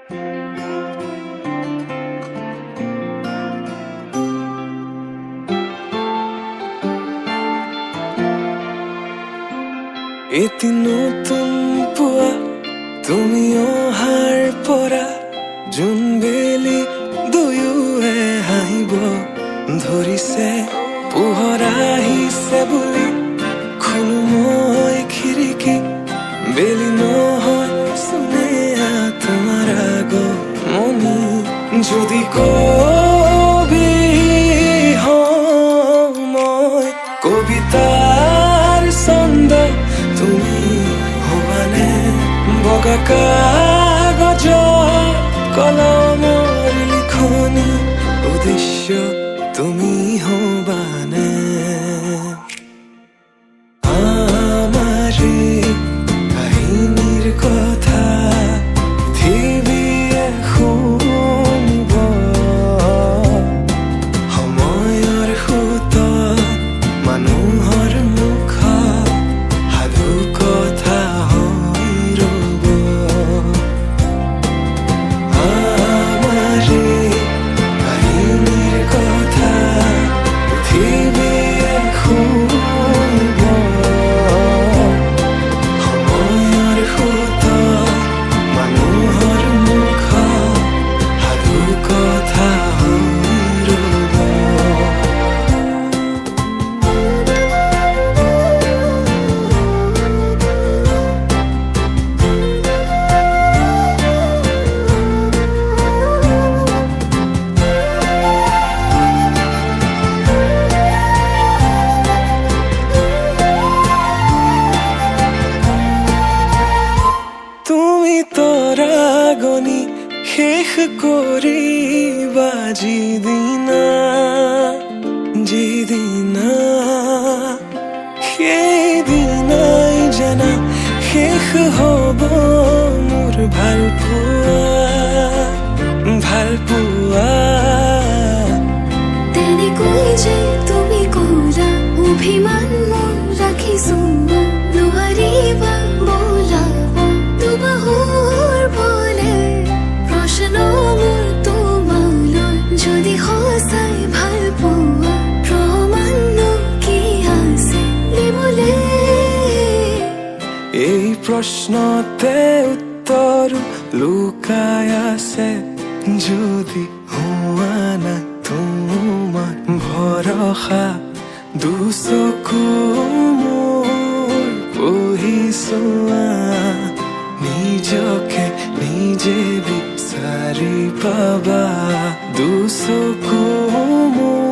এটি নতুন পুৱা তুমি অহাৰ পৰা জোনবেলি দুয়োৱে হাঁহিব ধৰিছে। পোহৰ আহিছে বুলি খোলো মই খিৰিকী, বেলি নহয় চুনেয়া তোমাৰ আগমনি। যদি কবি হওঁ মই কবিতাৰ ছন্দ তুমি হবানে? বগা কাগজ কলমৰ লিখনি উদ্দেশ্য তুমি হবানে? আমাৰে কাহিনীৰ কথা পৃথিৱীয়ে শুনিব, সময়ৰ সোঁতত মানুহৰ মুখত সাধু কথা হৈ ৰ'ব। আমাৰে কাহিনীৰ কথা পৃথিৱীয়ে শুনিব, সময়ৰ সোঁতত মানুহৰ মুখত সাধু কথা হৈ ৰ'ব। তুমি তৰাগনি শেষ কৰিবা যিদিনা, সেইদিনাই জানা শেষ হ'ব মোৰ ভাল পোৱা। তেনেকৈ যে তুমি ক'লা অভিমান মোৰ ৰাখিছো, নোৱাৰিবা বোলাব দুবাহুৰ বলে প্ৰশ্ন মোৰ তোমালৈ। যদি সঁচাই ভাল পোৱা প্ৰমাণনো কি আছে দিবলে? এই প্ৰশ্নতে উত্তৰ লুকাই আছে। যদি হোৱা নাই তোমাৰ ভৰসা, দুচকু মোৰ পঢ়ি চোৱা, নিজকে নিজে বিচাৰি পাবা। দুচকু মোৰ